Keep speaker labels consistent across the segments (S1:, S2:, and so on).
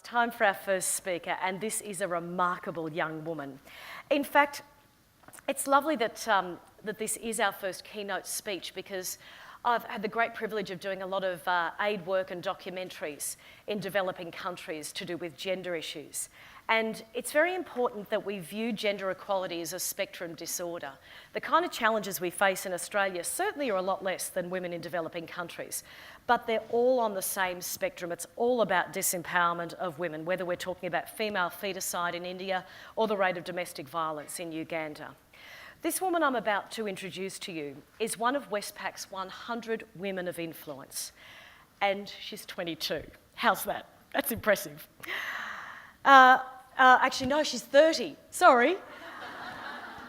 S1: time for our first speaker, and this is a remarkable young woman. In fact, it's lovely that, that this is our first keynote speech, because I've had the great privilege of doing a lot of aid work and documentaries in developing countries to do with gender issues. And it's very important that we view gender equality as a spectrum disorder. The kind of challenges we face in Australia certainly are a lot less than women in developing countries, but they're all on the same spectrum. It's all about disempowerment of women, whether we're talking about female feticide in India or the rate of domestic violence in Uganda. This woman I'm about to introduce to you is one of Westpac's 100 women of influence, and she's 22. How's that? That's impressive. Actually, no, she's 30. Sorry.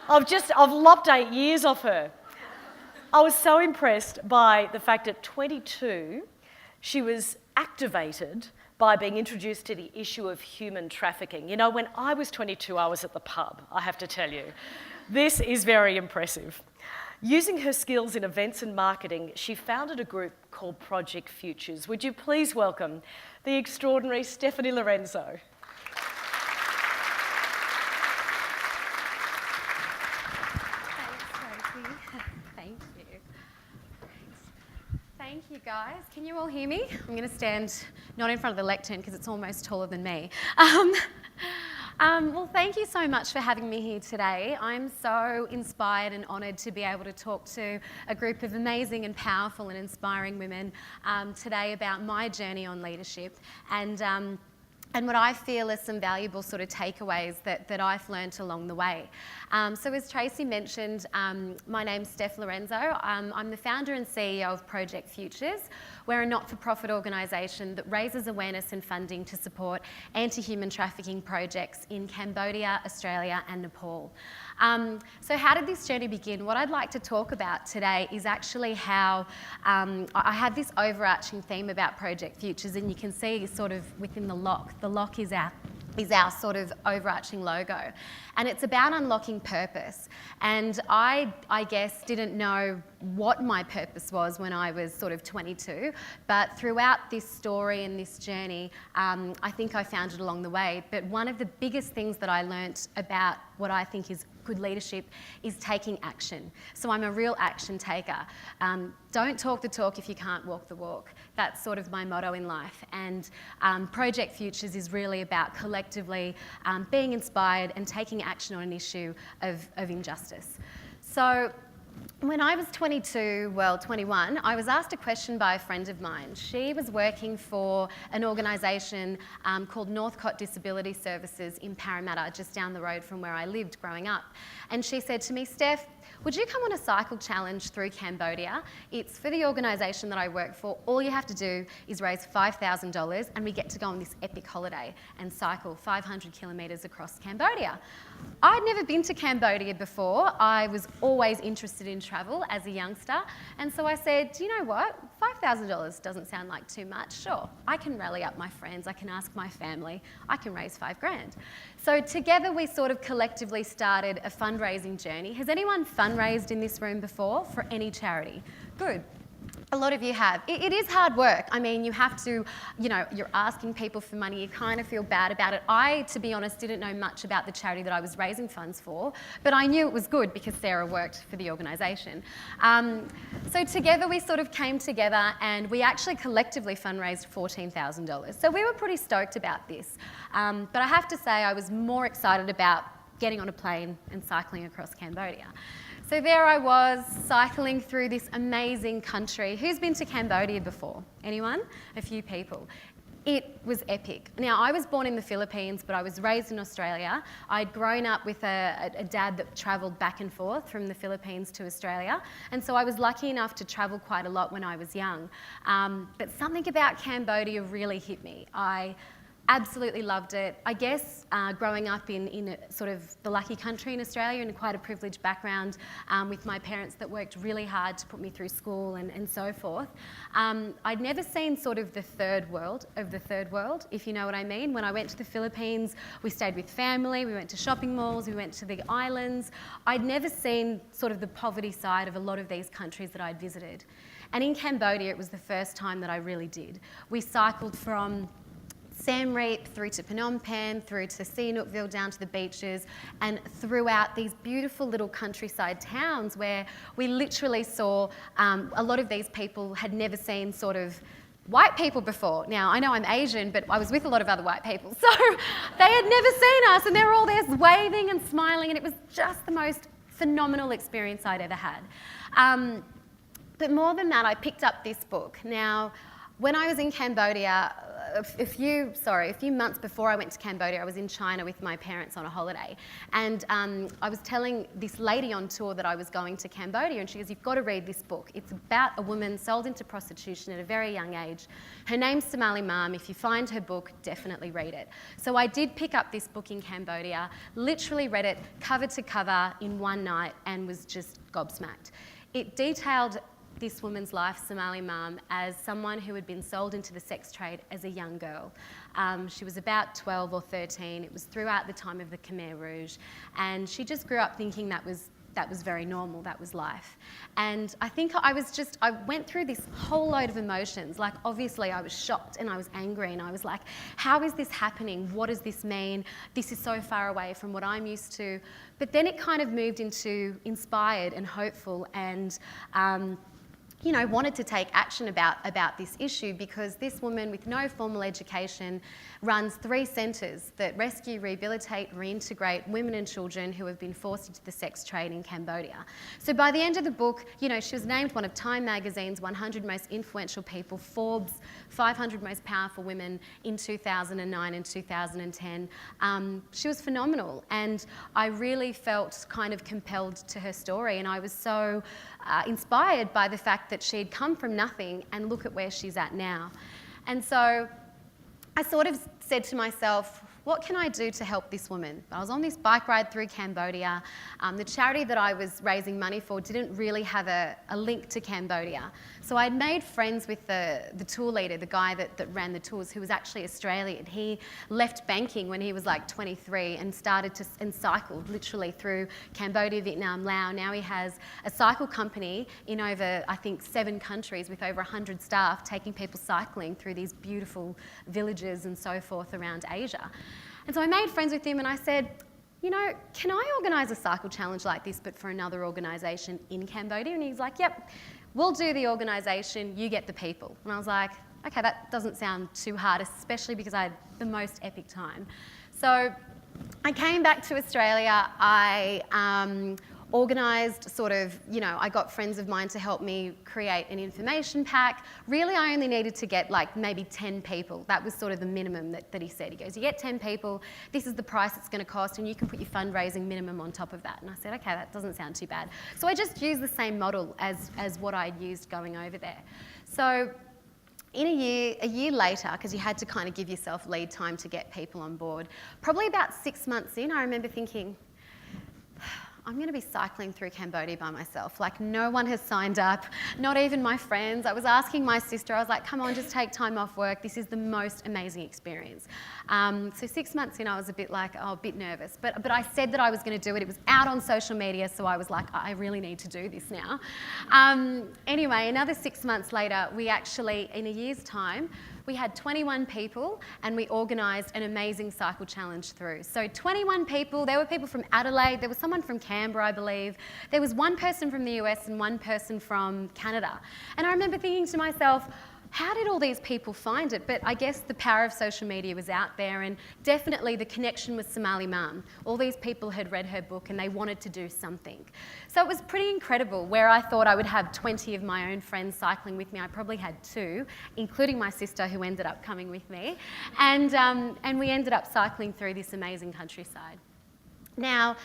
S1: I've lopped 8 years off her. I was so impressed by the fact at 22, she was activated by being introduced to the issue of human trafficking. You know, when I was 22, I was at the pub, I have to tell you. This is very impressive. Using her skills in events and marketing, she founded a group called Project Futures. Would you please welcome the extraordinary Stephanie Lorenzo.
S2: Thank you, guys. Can you all hear me? I'm going to stand not in front of the lectern because it's almost taller than me. Well, thank you so much for having me here today. I'm so inspired and honoured to be able to talk to a group of amazing and powerful and inspiring women today about my journey on leadership and what I feel are some valuable sort of takeaways that I've learnt along the way. So as Tracy mentioned, my name's Steph Lorenzo. I'm the founder and CEO of Project Futures. We're a not-for-profit organisation that raises awareness and funding to support anti-human trafficking projects in Cambodia, Australia and Nepal. So how did this journey begin? What I'd like to talk about today is actually how I have this overarching theme about Project Futures, and you can see sort of within the lock. The lock is our sort of overarching logo. And it's about unlocking purpose. And I guess, didn't know what my purpose was when I was sort of 22. But throughout this story and this journey, I think I found it along the way. But one of the biggest things that I learnt about what I think is good leadership is taking action. So I'm a real action taker. Don't talk the talk if you can't walk the walk. That's sort of my motto in life. And Project Futures is really about collectively being inspired and taking action on an issue of injustice. So when I was 21, I was asked a question by a friend of mine. She was working for an organisation called Northcote Disability Services in Parramatta, just down the road from where I lived growing up. And she said to me, Steph, would you come on a cycle challenge through Cambodia? It's for the organisation that I work for. All you have to do is raise $5,000 and we get to go on this epic holiday and cycle 500 kilometres across Cambodia. I'd never been to Cambodia before. I was always interested in travel as a youngster. And so I said, do you know what? $5,000 doesn't sound like too much. Sure, I can rally up my friends. I can ask my family. I can raise $5,000. So together we sort of collectively started a fundraising journey. Has anyone fundraised in this room before for any charity? Good. A lot of you have. It is hard work. I mean, you have to, you know, you're asking people for money, you kind of feel bad about it. I, to be honest, didn't know much about the charity that I was raising funds for, but I knew it was good because Sarah worked for the organisation. So together we sort of came together and we actually collectively fundraised $14,000. So we were pretty stoked about this. But I have to say I was more excited about getting on a plane and cycling across Cambodia. So there I was, cycling through this amazing country. Who's been to Cambodia before? Anyone? A few people. It was epic. Now, I was born in the Philippines, but I was raised in Australia. I'd grown up with a dad that travelled back and forth from the Philippines to Australia, and so I was lucky enough to travel quite a lot when I was young. But something about Cambodia really hit me. I absolutely loved it. I guess growing up in a sort of the lucky country in Australia and quite a privileged background with my parents that worked really hard to put me through school and so forth. I'd never seen sort of the third world of the third world, if you know what I mean. When I went to the Philippines, we stayed with family, we went to shopping malls, we went to the islands. I'd never seen sort of the poverty side of a lot of these countries that I'd visited. And in Cambodia, it was the first time that I really did. We cycled from Siem Reap through to Phnom Penh, through to Sihanoukville, down to the beaches, and throughout these beautiful little countryside towns where we literally saw a lot of these people had never seen sort of white people before. Now, I know I'm Asian, but I was with a lot of other white people, so they had never seen us, and they were all there waving and smiling, and it was just the most phenomenal experience I'd ever had. But more than that, I picked up this book. Now, when I was in Cambodia, a few months before I went to Cambodia, I was in China with my parents on a holiday. And I was telling this lady on tour that I was going to Cambodia, and she goes, "You've got to read this book. It's about a woman sold into prostitution at a very young age. Her name's Somali Mom. If you find her book, definitely read it." So I did pick up this book in Cambodia, literally read it cover to cover in one night, and was just gobsmacked. It detailed this woman's life, Somali Mom, as someone who had been sold into the sex trade as a young girl. She was about 12 or 13. It was throughout the time of the Khmer Rouge, and she just grew up thinking that was very normal, that was life. And I think I went through this whole load of emotions. Like, obviously I was shocked and I was angry, and I was like, how is this happening? What does this mean? This is so far away from what I'm used to. But then it kind of moved into inspired and hopeful, and wanted to take action about this issue, because this woman with no formal education runs 3 centres that rescue, rehabilitate, reintegrate women and children who have been forced into the sex trade in Cambodia. So by the end of the book, she was named one of Time magazine's 100 most influential people, Forbes 500 most powerful women in 2009 and 2010. She was phenomenal, and I really felt kind of compelled to her story, and I was so inspired by the fact that she had come from nothing and look at where she's at now. And so I sort of said to myself, what can I do to help this woman? I was on this bike ride through Cambodia. The charity that I was raising money for didn't really have a link to Cambodia. So I'd made friends with the tour leader, the guy that ran the tours, who was actually Australian. He left banking when he was like 23 and cycled literally through Cambodia, Vietnam, Laos. Now he has a cycle company in over, I think, 7 countries with over 100 staff, taking people cycling through these beautiful villages and so forth around Asia. And so I made friends with him, and I said, can I organise a cycle challenge like this but for another organisation in Cambodia? And he's like, yep, we'll do the organisation, you get the people. And I was like, okay, that doesn't sound too hard, especially because I had the most epic time. So I came back to Australia. I organised I got friends of mine to help me create an information pack. Really, I only needed to get like maybe 10 people. That was sort of the minimum that he said. He goes, you get 10 people, this is the price it's going to cost, and you can put your fundraising minimum on top of that. And I said, okay, that doesn't sound too bad. So I just used the same model as what I'd used going over there. So in a year later, because you had to kind of give yourself lead time to get people on board, probably about 6 months in, I remember thinking, I'm going to be cycling through Cambodia by myself. Like, no one has signed up, not even my friends. I was asking my sister, I was like, come on, just take time off work. This is the most amazing experience. So 6 months in, I was a bit nervous. But I said that I was going to do it. It was out on social media, so I was like, I really need to do this now. Anyway, another 6 months later, we actually, in a year's time, we had 21 people, and we organised an amazing cycle challenge through. So 21 people, there were people from Adelaide, there was someone from Canberra, I believe. There was one person from the US and one person from Canada. And I remember thinking to myself, how did all these people find it? But I guess the power of social media was out there, and definitely the connection with Somali Mom. All these people had read her book and they wanted to do something. So it was pretty incredible. Where I thought I would have 20 of my own friends cycling with me, I probably had 2, including my sister, who ended up coming with me. And we ended up cycling through this amazing countryside. Now,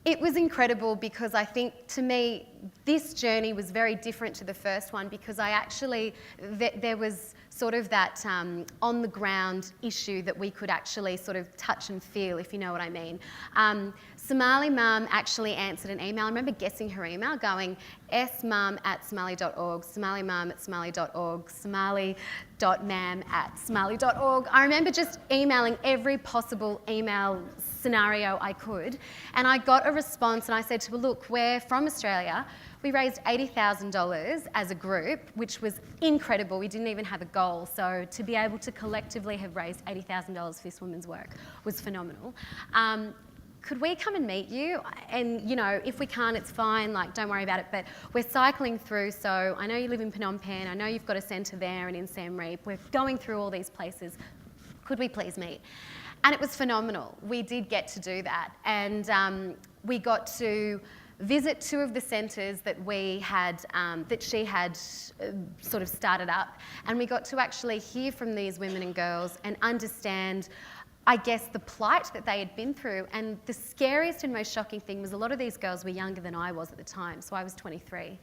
S2: it was incredible because I think, to me, this journey was very different to the first one, because there was sort of that on-the-ground issue that we could actually sort of touch and feel, if you know what I mean. Somali Mum actually answered an email. I remember guessing her email, going smum@somali.org, somalimum@somali.org, somali.mam@somali.org. I remember just emailing every possible email scenario I could. And I got a response and I said to her, look, we're from Australia. We raised $80,000 as a group, which was incredible. We didn't even have a goal. So to be able to collectively have raised $80,000 for this woman's work was phenomenal. Could we come and meet you? And, you know, if we can't, it's fine, like, don't worry about it. But we're cycling through, so I know you live in Phnom Penh, I know you've got a centre there and in Siem Reap. We're going through all these places. Could we please meet? And it was phenomenal. We did get to do that. And we got to visit two of the centres that we had, that she had sort of started up. And we got to actually hear from these women and girls and understand, I guess, the plight that they had been through. And the scariest and most shocking thing was a lot of these girls were younger than I was at the time. So I was 23.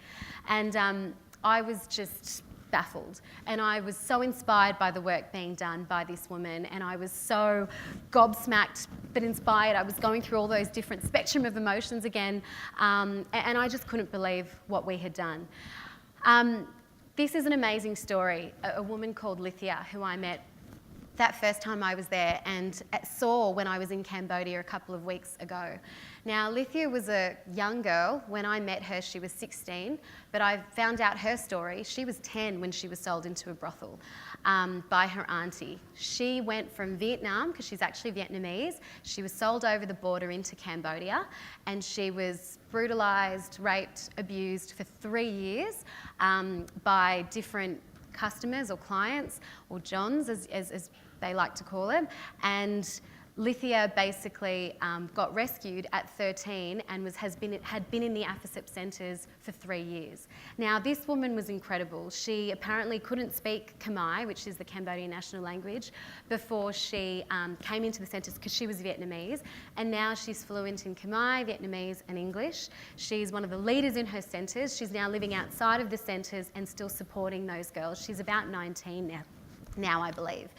S2: And I was just baffled. And I was so inspired by the work being done by this woman. And I was so gobsmacked but inspired. I was going through all those different spectrum of emotions again. And I just couldn't believe what we had done. This is an amazing story. A woman called Lithia, who I met that first time I was there and saw when I was in Cambodia a couple of weeks ago. Now, Lithia was a young girl. When I met her, she was 16, but I found out her story. She was 10 when she was sold into a brothel by her auntie. She went from Vietnam, because she's actually Vietnamese. She was sold over the border into Cambodia, and she was brutalised, raped, abused for 3 years by different customers or clients, or Johns as they like to call them. And Lithia basically got rescued at 13 and had been in the AFICIP centres for 3 years. Now, this woman was incredible. She apparently couldn't speak Khmer, which is the Cambodian national language, before she came into the centres because she was Vietnamese. And now she's fluent in Khmer, Vietnamese and English. She's one of the leaders in her centres. She's now living outside of the centres and still supporting those girls. She's about 19 now, I believe.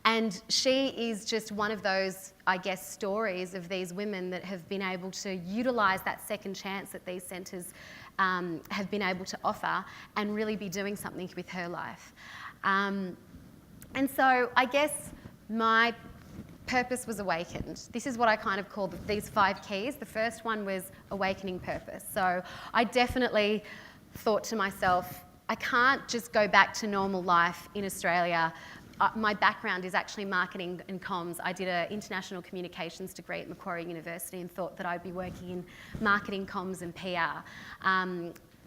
S2: And she is just one of those, I guess, stories of these women that have been able to utilise that second chance that these centres have been able to offer and really be doing something with her life. And so I guess my purpose was awakened. This is what I kind of call these 5 keys. The first one was awakening purpose. So I definitely thought to myself, I can't just go back to normal life in Australia. My background is actually marketing and comms. I did an international communications degree at Macquarie University and thought that I'd be working in marketing, comms and PR.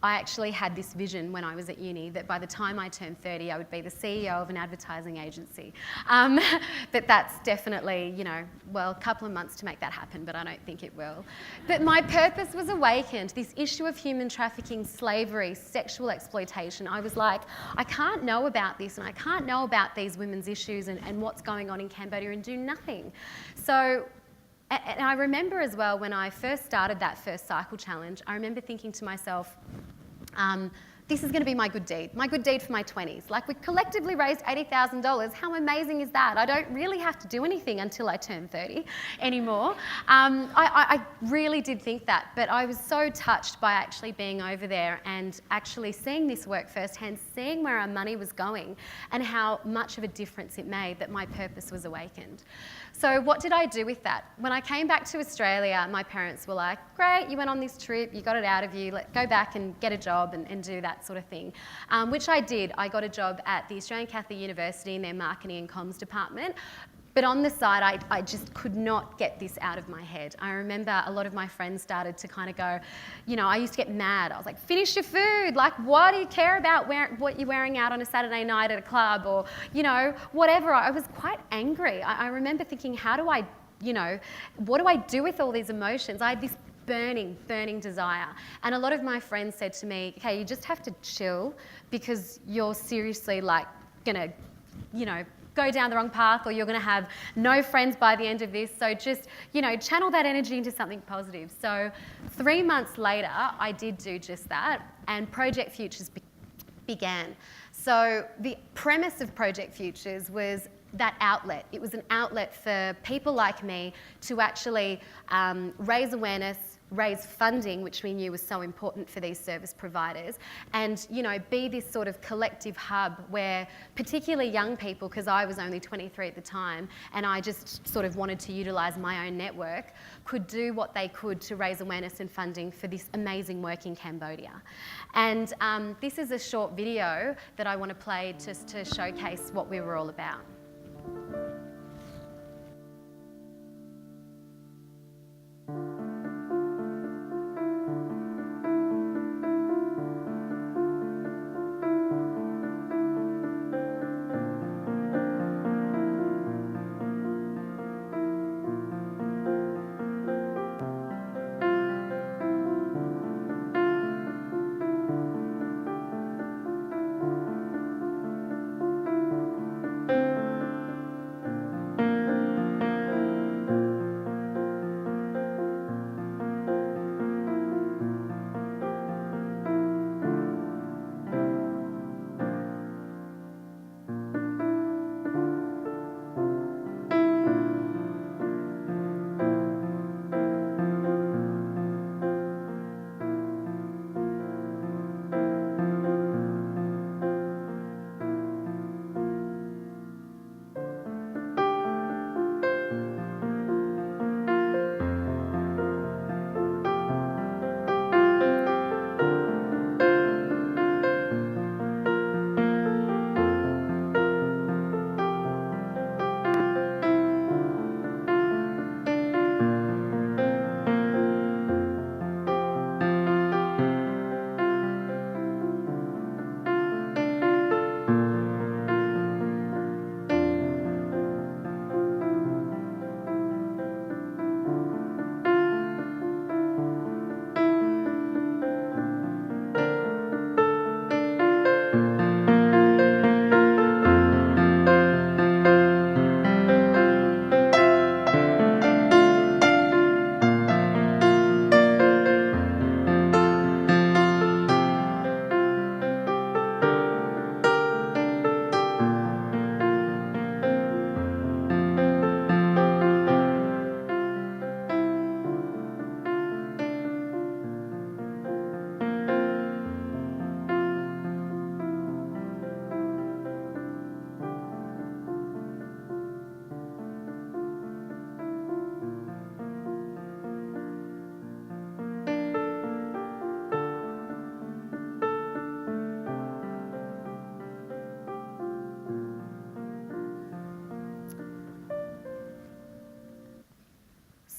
S2: I actually had this vision when I was at uni that by the time I turned 30, I would be the CEO of an advertising agency. But that's definitely, you know, well, a couple of months to make that happen, but I don't think it will. But my purpose was awakened. This issue of human trafficking, slavery, sexual exploitation. I was like, I can't know about this and I can't know about these women's issues and what's going on in Cambodia and do nothing. So, and I remember as well when I first started that first cycle challenge, I remember thinking to myself, this is going to be my good deed for my 20s. Like, we collectively raised $80,000. How amazing is that? I don't really have to do anything until I turn 30 anymore. I really did think that, but I was so touched by actually being over there and actually seeing this work firsthand, seeing where our money was going and how much of a difference it made that my purpose was awakened. So what did I do with that? When I came back to Australia, my parents were like, great, you went on this trip, you got it out of you, go back and get a job and do that sort of thing, which I did. I got a job at the Australian Catholic University in their marketing and comms department. But on the side, I just could not get this out of my head. I remember a lot of my friends started to kind of go, you know, I used to get mad. I was like, finish your food. Like, why do you care about what you're wearing out on a Saturday night at a club or, you know, whatever. I was quite angry. I remember thinking, how do I, you know, what do I do with all these emotions? I had this burning desire. And a lot of my friends said to me, okay, you just have to chill because you're seriously like gonna, you know, go down the wrong path or you're going to have no friends by the end of this. So just, you know, channel that energy into something positive. So 3 months later, I did do just that and Project Futures began. So the premise of Project Futures was that outlet. It was an outlet for people like me to actually raise awareness, raise funding, which we knew was so important for these service providers, and be this sort of collective hub where particularly young people, because I was only 23 at the time and I just sort of wanted to utilise my own network, could do what they could to raise awareness and funding for this amazing work in Cambodia. And this is a short video that I want to play just to showcase what we were all about.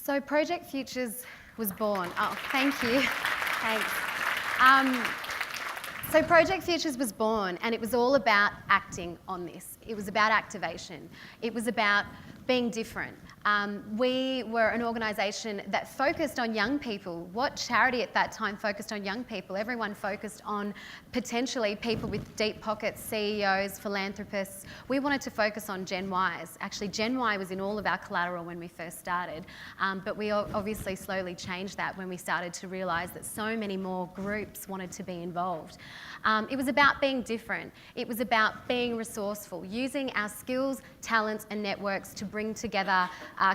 S2: So Project Futures was born. Oh, thank you. Thanks. So Project Futures was born, and it was all about acting on this. It was about activation. It was about being different. We were an organisation that focused on young people. What charity at that time focused on young people? Everyone focused on potentially people with deep pockets, CEOs, philanthropists. We wanted to focus on Gen Ys. Actually, Gen Y was in all of our collateral when we first started, but we obviously slowly changed that when we started to realise that so many more groups wanted to be involved. It was about being different. It was about being resourceful, using our skills, talents and networks to bring together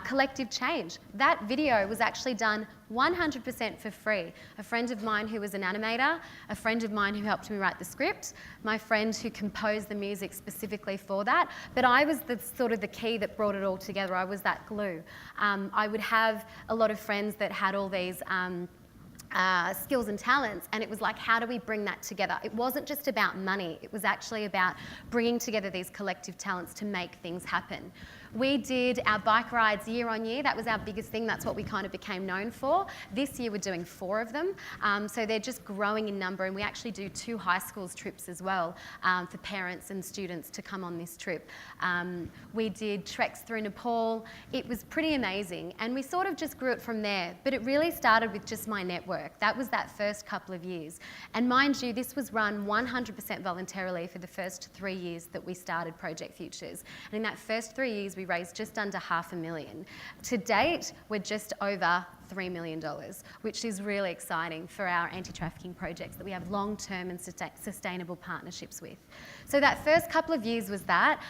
S2: collective change. That video was actually done 100% for free. A friend of mine who was an animator, a friend of mine who helped me write the script, my friend who composed the music specifically for that, but I was the sort of the key that brought it all together. I was that glue. I would have a lot of friends that had all these skills and talents, and it was like, how do we bring that together? It wasn't just about money, it was actually about bringing together these collective talents to make things happen. We did our bike rides year on year. That was our biggest thing. That's what we kind of became known for. This year we're doing 4 of them. So they're just growing in number, and we actually do 2 high schools trips as well for parents and students to come on this trip. We did treks through Nepal. It was pretty amazing, and we sort of just grew it from there. But it really started with just my network. That was that first couple of years. And mind you, this was run 100% voluntarily for the first 3 years that we started Project Futures. And in that first 3 years, we raised just under $500,000. To date, we're just over $3 million, which is really exciting for our anti-trafficking projects that we have long-term and sustainable partnerships with. So that first couple of years was that.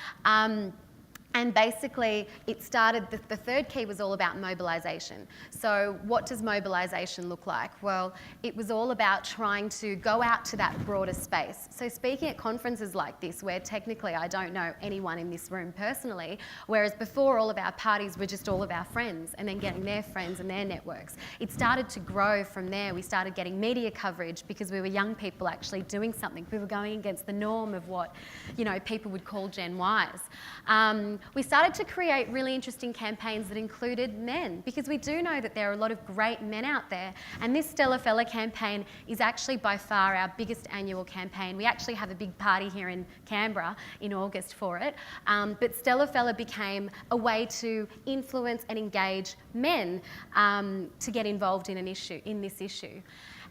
S2: And basically, it started, the third key was all about mobilisation. So what does mobilisation look like? Well, it was all about trying to go out to that broader space. So speaking at conferences like this, where technically I don't know anyone in this room personally, whereas before all of our parties were just all of our friends and then getting their friends and their networks. It started to grow from there. We started getting media coverage because we were young people actually doing something. We were going against the norm of what, people would call Gen Ys. We started to create really interesting campaigns that included men, because we do know that there are a lot of great men out there, and this Stellar Fella campaign is actually by far our biggest annual campaign. We actually have a big party here in Canberra in August for it, but Stellar Fella became a way to influence and engage men to get involved in this issue.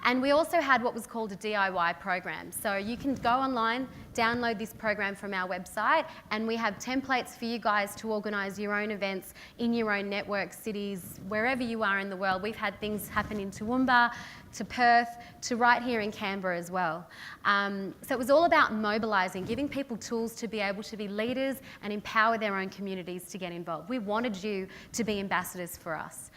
S2: And we also had what was called a DIY program. So you can go online, download this program from our website, and we have templates for you guys to organise your own events in your own network, cities, wherever you are in the world. We've had things happen in Toowoomba, to Perth, to right here in Canberra as well. So it was all about mobilising, giving people tools to be able to be leaders and empower their own communities to get involved. We wanted you to be ambassadors for us.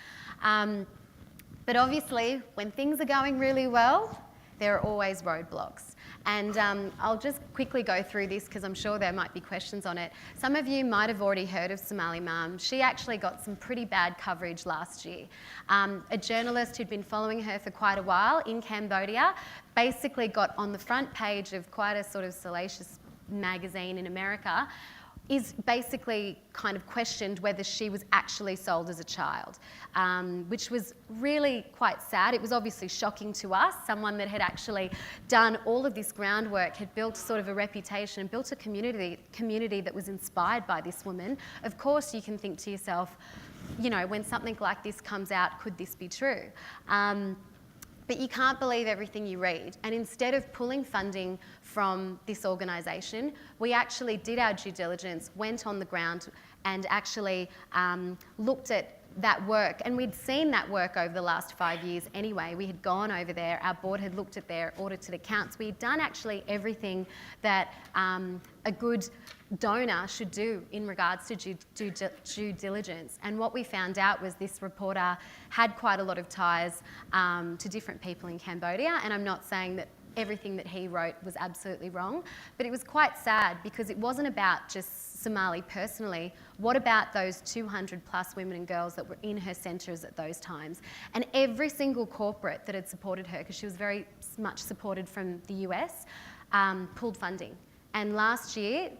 S2: But obviously, when things are going really well, there are always roadblocks. And I'll just quickly go through this because I'm sure there might be questions on it. Some of you might have already heard of Somali Mum. She actually got some pretty bad coverage last year. A journalist who'd been following her for quite a while in Cambodia basically got on the front page of quite a sort of salacious magazine in America, is basically kind of questioned whether she was actually sold as a child, which was really quite sad. It was obviously shocking to us, someone that had actually done all of this groundwork, had built sort of a reputation, built a community that was inspired by this woman. Of course, you can think to yourself, when something like this comes out, could this be true? But you can't believe everything you read. And instead of pulling funding from this organisation, we actually did our due diligence, went on the ground and actually looked at that work. And we'd seen that work over the last 5 years anyway. We had gone over there, our board had looked at their audited accounts. We'd done actually everything that a good donor should do in regards to due diligence. And what we found out was this reporter had quite a lot of ties to different people in Cambodia. And I'm not saying that everything that he wrote was absolutely wrong, but it was quite sad because it wasn't about just Somali personally. What about those 200 plus women and girls that were in her centres at those times? And every single corporate that had supported her, because she was very much supported from the US, pulled funding. And last year,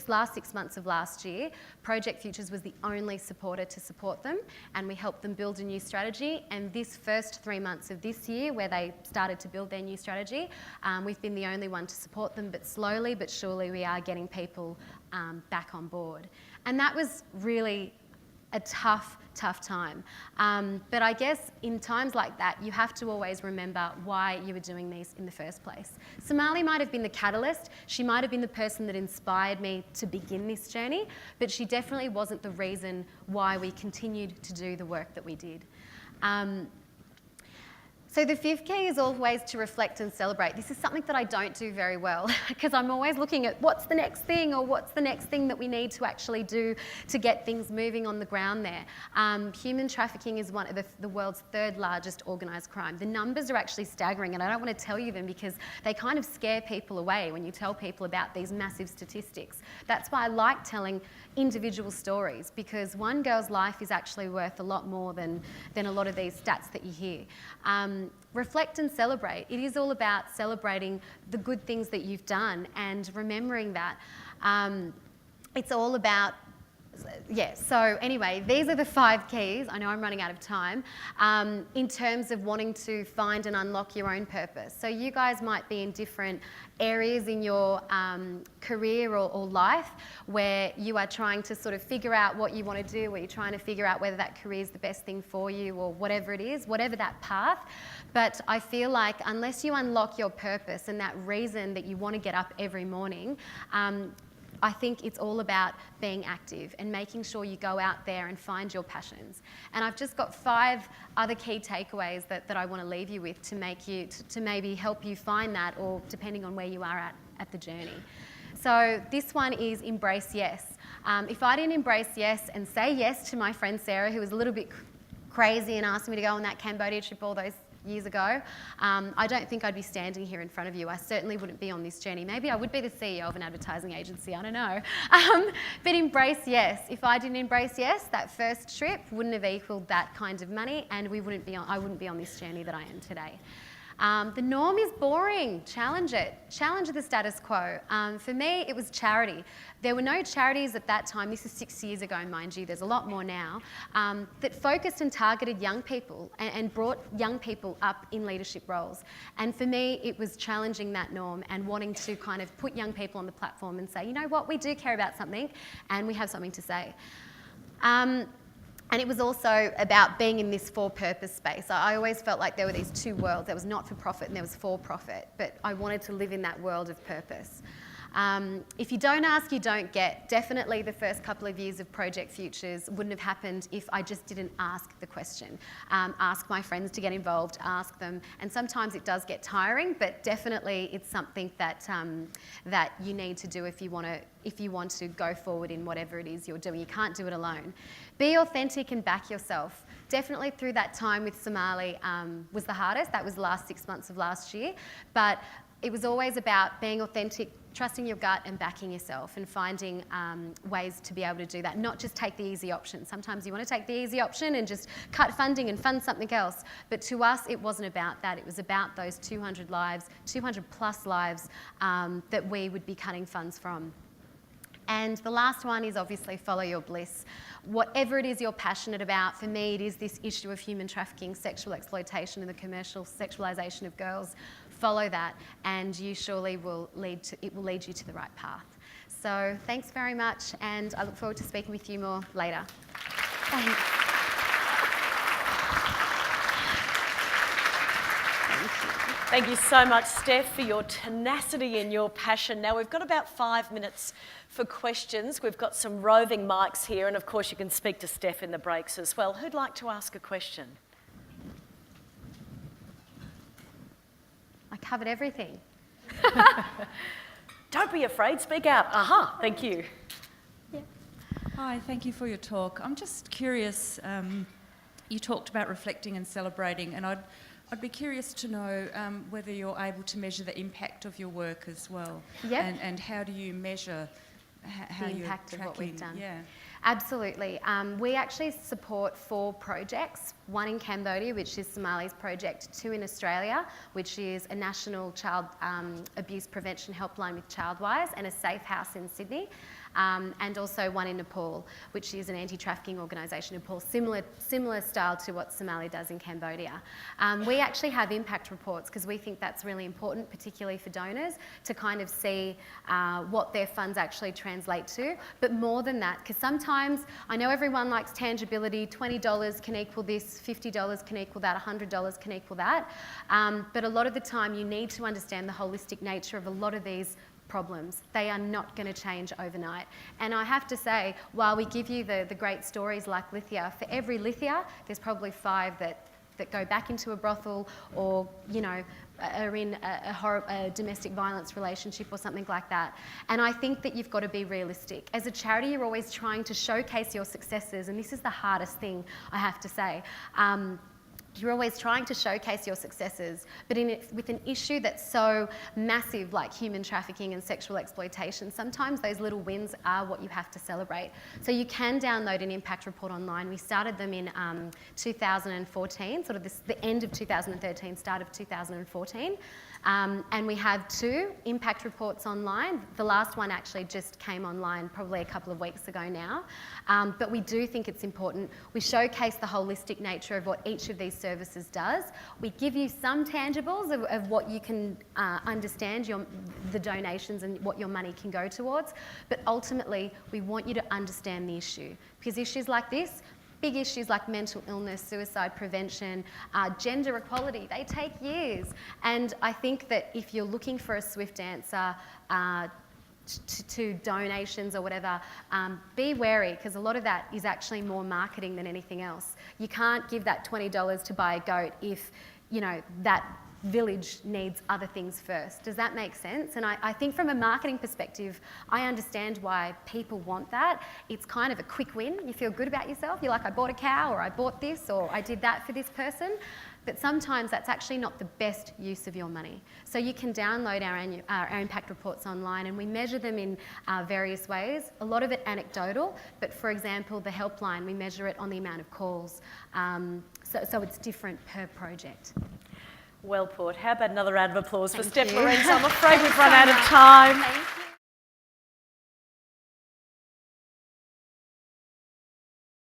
S2: last 6 months of last year, Project Futures was the only supporter to support them, and we helped them build a new strategy. And this first 3 months of this year, where they started to build their new strategy, we've been the only one to support them, but slowly but surely we are getting people back on board. And that was really a tough time. But I guess in times like that, you have to always remember why you were doing these in the first place. Somali might have been the catalyst. She might have been the person that inspired me to begin this journey, but she definitely wasn't the reason why we continued to do the work that we did. So the fifth key is always to reflect and celebrate. This is something that I don't do very well because I'm always looking at what's the next thing or what's the next thing that we need to actually do to get things moving on the ground there. Human trafficking is one of the world's third largest organised crime. The numbers are actually staggering, and I don't want to tell you them because they kind of scare people away when you tell people about these massive statistics. That's why I like telling individual stories, because one girl's life is actually worth a lot more than a lot of these stats that you hear. Reflect and celebrate. It is all about celebrating the good things that you've done and remembering that. It's all about, so anyway, these are the 5 keys. I know I'm running out of time. In terms of wanting to find and unlock your own purpose. So you guys might be in different areas in your career or life where you are trying to sort of figure out what you want to do, or you're trying to figure out whether that career is the best thing for you, or whatever it is, whatever that path. But I feel like unless you unlock your purpose and that reason that you want to get up every morning, I think it's all about being active and making sure you go out there and find your passions. And I've just got 5 other key takeaways that I want to leave you with to make you, to maybe help you find that, or depending on where you are at the journey. So this one is embrace yes. If I didn't embrace yes and say yes to my friend Sarah, who was a little bit crazy and asked me to go on that Cambodia trip all those years ago, I don't think I'd be standing here in front of you. I certainly wouldn't be on this journey. Maybe I would be the CEO of an advertising agency, I don't know. But embrace yes. If I didn't embrace yes, that first trip wouldn't have equaled that kind of money, and I wouldn't be on this journey that I am today. The norm is boring. Challenge it. Challenge the status quo. For me, it was charity. There were no charities at that time, this is 6 years ago, mind you, there's a lot more now, that focused and targeted young people and brought young people up in leadership roles. And for me, it was challenging that norm and wanting to kind of put young people on the platform and say, you know what, we do care about something and we have something to say. And it was also about being in this for-purpose space. I always felt like there were these two worlds. There was not-for-profit and there was for-profit, but I wanted to live in that world of purpose. If you don't ask, you don't get. Definitely the first couple of years of Project Futures wouldn't have happened if I just didn't ask the question. Ask my friends to get involved, ask them. And sometimes it does get tiring, but definitely it's something that, that you need to do if you want to go forward in whatever it is you're doing. You can't do it alone. Be authentic and back yourself. Definitely through that time with Somali was the hardest. That was the last 6 months of last year. But it was always about being authentic, trusting your gut and backing yourself and finding ways to be able to do that. Not just take the easy option. Sometimes you want to take the easy option and just cut funding and fund something else. But to us, it wasn't about that. It was about those 200 lives, 200 plus lives that we would be cutting funds from. And the last one is obviously follow your bliss. Whatever it is you're passionate about, for me it is this issue of human trafficking, sexual exploitation and the commercial sexualisation of girls. Follow that and you surely will lead you to the right path. So thanks very much and I look forward to speaking with you more later. Thanks.
S1: Thank you so much, Steph, for your tenacity and your passion. Now, we've got about 5 minutes for questions. We've got some roving mics here, and of course, you can speak to Steph in the breaks as well. Who'd like to ask a question?
S2: I covered everything.
S1: Don't be afraid, speak out. Aha, thank you.
S2: Yeah.
S3: Hi, thank you for your talk. I'm just curious, you talked about reflecting and celebrating, and I'd be curious to know whether you're able to measure the impact of your work as well.
S2: Yep.
S3: And how do you measure how
S2: the
S3: you're
S2: impact
S3: tracking?
S2: of what we've done.
S3: Yeah.
S2: Absolutely. We actually support 4 projects, one in Cambodia, which is Somali's project, 2 in Australia, which is a national child abuse prevention helpline with Childwise, and a safe house in Sydney. And also one in Nepal, which is an anti-trafficking organisation in Nepal, similar style to what Somali does in Cambodia. We actually have impact reports because we think that's really important, particularly for donors, to kind of see what their funds actually translate to. But more than that, because sometimes, I know everyone likes tangibility, $20 can equal this, $50 can equal that, $100 can equal that. But a lot of the time you need to understand the holistic nature of a lot of these problems. They are not going to change overnight. And I have to say, while we give you the great stories like Lithia, for every Lithia, there's probably 5 that go back into a brothel or, you know, are in a domestic violence relationship or something like that. And I think that you've got to be realistic. As a charity, you're always trying to showcase your successes, and this is the hardest thing, I have to say. You're always trying to showcase your successes, but with an issue that's so massive like human trafficking and sexual exploitation, sometimes those little wins are what you have to celebrate. So you can download an impact report online. We started them in 2014, sort of the end of 2013, start of 2014. And we have 2 impact reports online. The last one actually just came online probably a couple of weeks ago now. But we do think it's important. We showcase the holistic nature of what each of these services does. We give you some tangibles of what you can understand, the donations and what your money can go towards. But ultimately, we want you to understand the issue. Because issues like this, big issues like mental illness, suicide prevention, gender equality, they take years. And I think that if you're looking for a swift answer to donations or whatever, be wary, because a lot of that is actually more marketing than anything else. You can't give that $20 to buy a goat if that village needs other things first. Does that make sense? And I think from a marketing perspective, I understand why people want that. It's kind of a quick win. You feel good about yourself. You're like, I bought a cow, or I bought this, or I did that for this person. But sometimes that's actually not the best use of your money. So you can download our impact reports online, and we measure them in various ways. A lot of it anecdotal, but for example, the helpline, we measure it on the amount of calls. So it's different per project.
S1: Well put. How about another round of applause for
S2: Thank
S1: Steph
S2: you.
S1: Lorenzo? I'm afraid we've run out of time.